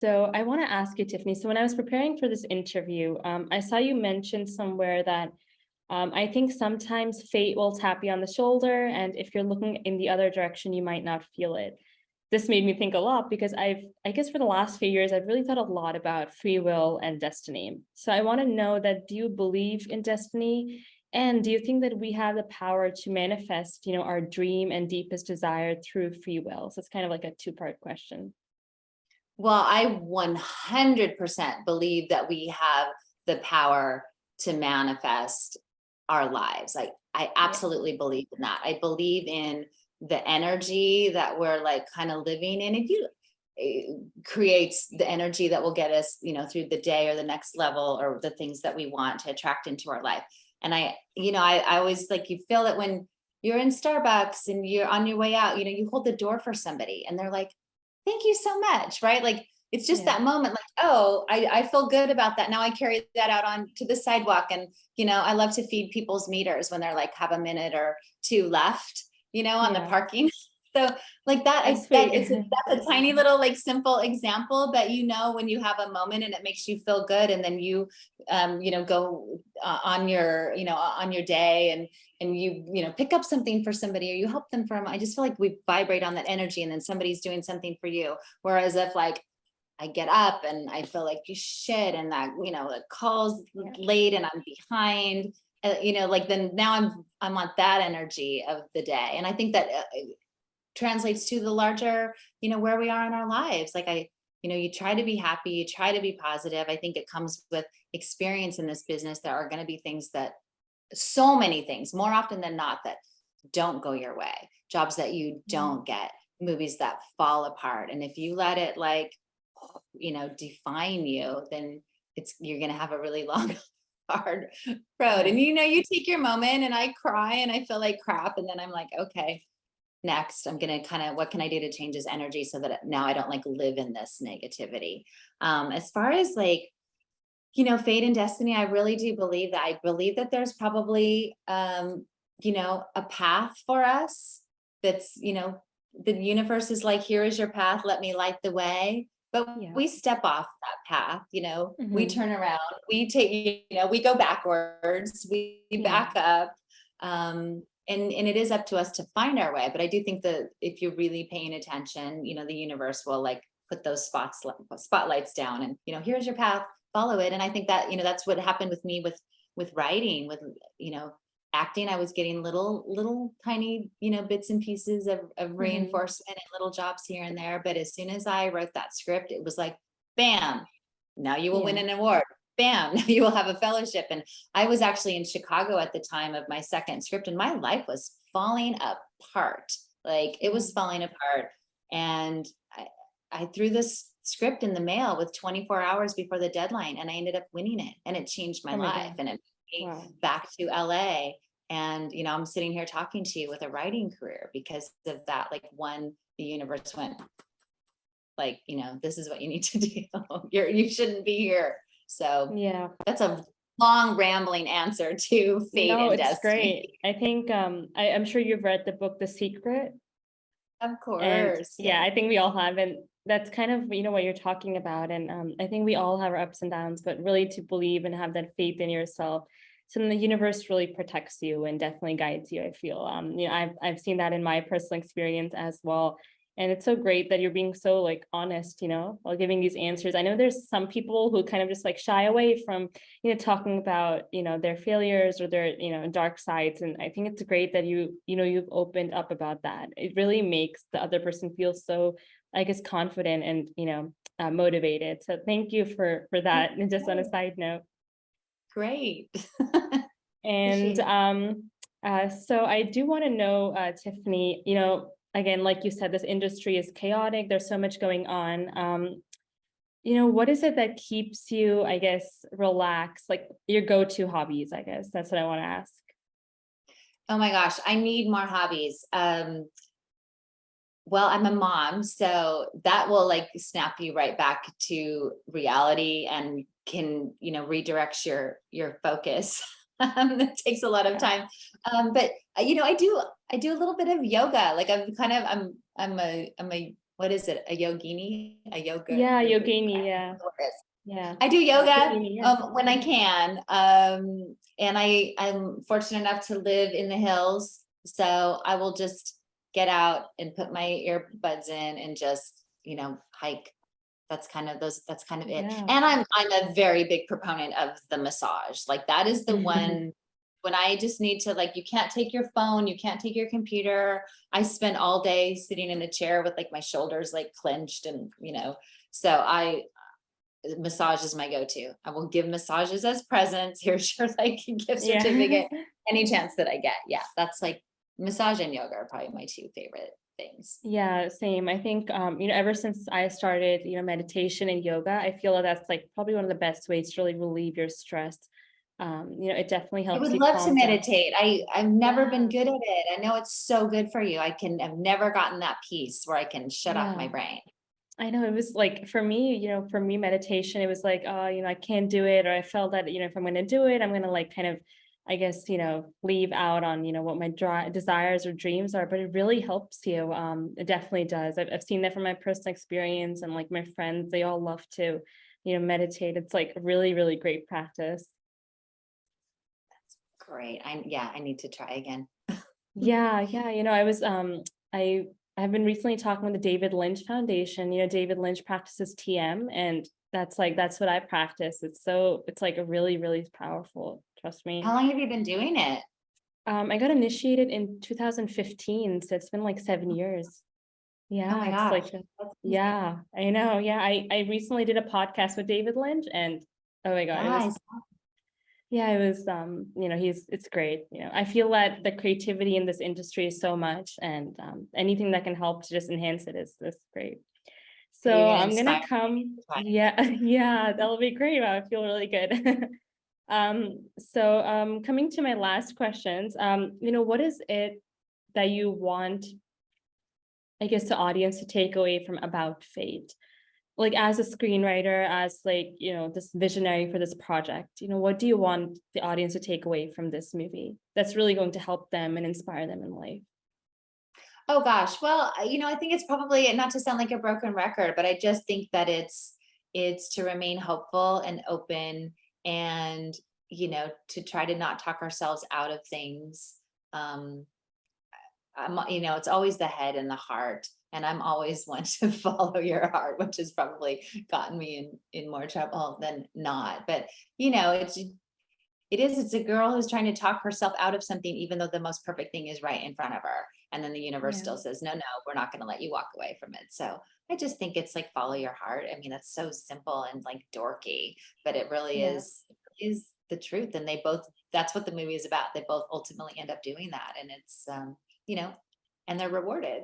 So I want to ask you, Tiffany. So when I was preparing for this interview, I saw you mention somewhere that I think sometimes fate will tap you on the shoulder, and if you're looking in the other direction, you might not feel it. This made me think a lot because I guess for the last few years, I've really thought a lot about free will and destiny. So I want to know that, do you believe in destiny? And do you think that we have the power to manifest, our dream and deepest desire through free will? So it's kind of like a two-part question. Well, I 100% believe that we have the power to manifest our lives. I Yeah. absolutely believe in that. I believe in the energy that we're like kind of living in. If you creates the energy that will get us, through the day or the next level or the things that we want to attract into our life. And I always like, you feel it when you're in Starbucks and you're on your way out, you hold the door for somebody and they're like, thank you so much, right? Like it's just Yeah. that moment, like, oh, I feel good about that. Now I carry that out on to the sidewalk. And, I love to feed people's meters when they're like, have a minute or two left, on the Yeah. parking. So like that, That's that sweet. that's a tiny little like simple example, but when you have a moment and it makes you feel good, and then you, go on your, on your day, and you pick up something for somebody or you help them from, I just feel like we vibrate on that energy, and then somebody's doing something for you. Whereas if like I get up and I feel like you shit, and that, the call's Yeah. late and I'm behind, like then now I'm on that energy of the day. And I think that translates to the larger, where we are in our lives. Like you try to be happy, you try to be positive. I think it comes with experience in this business. There are going to be things that, so many things, more often than not, that don't go your way, jobs that you Mm. don't get, movies that fall apart. And if you let it like, define you, then you're going to have a really long, hard road. Yeah. And you take your moment, and I cry and I feel like crap. And then I'm like, okay, next I'm going to kind of, what can I do to change this energy so that now I don't like live in this negativity. As far as like, fate and destiny, I really do believe that. I believe that there's probably, a path for us that's, the universe is like, here is your path, let me light the way. But Yeah. we step off that path, we Hmm. turn around, we take, we go backwards, we Yeah. back up. And it is up to us to find our way. But I do think that if you're really paying attention, the universe will like put those spotlights down, and, here's your path, follow it. And I think that, that's what happened with me with writing, with, acting. I was getting little tiny, bits and pieces of Hmm. reinforcement and little jobs here and there. But as soon as I wrote that script, it was like, bam, now you will win Yeah. an award. Bam, now you will have a fellowship. And I was actually in Chicago at the time of my second script, and my life was falling apart. Like it Yeah. was falling apart. And I threw this script in the mail with 24 hours before the deadline, and I ended up winning it, and it changed my Oh my life, God. and it took me Wow. back to LA. And I'm sitting here talking to you with a writing career because of that. Like the universe went like, this is what you need to do. You shouldn't be here. So Yeah. that's a long rambling answer to fate No, and it's destiny. great. I think I'm sure you've read the book The Secret. Of And course. yeah, Yes. I think we all have. And that's kind of, what you're talking about. And I think we all have our ups and downs, but really to believe and have that faith in yourself. So then the universe really protects you and definitely guides you, I feel. I've seen that in my personal experience as well. And it's so great that you're being so like honest, while giving these answers. I know there's some people who kind of just like shy away from, talking about, their failures or their, dark sides. And I think it's great that you've opened up about that. It really makes the other person feel so, I guess, confident and, motivated. So thank you for that. And just on a side note. Great. And Appreciate it. so I do want to know, Tiffany, again, like you said, this industry is chaotic. There's so much going on. What is it that keeps you, I guess, relaxed? Like your go-to hobbies, I guess. That's what I want to ask. Oh my gosh, I need more hobbies. Well, I'm a mom, so that will like snap you right back to reality and can, redirect your focus. It takes a lot of Yeah. time. But I do a little bit of yoga. Like I'm kind of I'm a what is it? A yogini, a Yeah, yoga. yogini, yeah, yeah. I do yoga Yogini, yeah. when I can. And I'm fortunate enough to live in the hills. So I will just get out and put my earbuds in and just, hike. That's kind of it. Yeah. And I'm a very big proponent of the massage. Like that is the one when I just need to, like, you can't take your phone, you can't take your computer. I spend all day sitting in a chair with like my shoulders like clenched and, so massage is my go-to. I will give massages as presents. Here's your like gift Yeah. certificate. Any chance that I get. Yeah, that's like massage and yoga are probably my two favorite things. Yeah, same. I think, ever since I started, meditation and yoga, I feel that that's like probably one of the best ways to really relieve your stress. It definitely I helps would you love to calm down. meditate. I've never been Yeah, good at it. I know it's so good for you. I've never gotten that peace where I can shut off my yeah. brain. I know it was like for me, meditation, it was like, oh, I can't do it, or I felt that, if I'm gonna do it, I'm gonna like kind of, I guess, leave out on, what my desires or dreams are, but it really helps you. It definitely does. I've seen that from my personal experience, and like my friends, they all love to, meditate. It's like a really, really great practice. Great. Yeah, I need to try again. Yeah, yeah. I have been recently talking with the David Lynch Foundation. David Lynch practices TM, and that's what I practice. It's like a really, really powerful, trust How me. long have you been doing it? I got initiated in 2015, so it's been like 7 years. Oh my Yeah, it's gosh. like That's amazing. yeah, I know. Yeah, I recently did a podcast with David Lynch, and oh my God, it was Nice. yeah, it was, it's great. I feel that the creativity in this industry is so much, and anything that can help to just enhance it is great. So So you're gonna I'm gonna inspire me come, to try. yeah, yeah, that'll be great. I feel really good. Coming to my last questions, what is it that you want, I guess, the audience to take away from About Fate? Like as a screenwriter, as like, this visionary for this project, what do you want the audience to take away from this movie that's really going to help them and inspire them in life? Oh gosh. Well, I think it's probably not to sound like a broken record, but I just think that it's to remain hopeful and open and, to try to not talk ourselves out of things. Um, it's always the head and the heart. And I'm always one to follow your heart, which has probably gotten me in more trouble than not. But it's a girl who's trying to talk herself out of something, even though the most perfect thing is right in front of her. And then the universe Yeah, still says, no, no, we're not going to let you walk away from it. So I just think it's like follow your heart. I mean, that's so simple and like dorky, but it really yeah. is the truth. And that's what the movie is about. They both ultimately end up doing that. And it's, you know, and they're rewarded.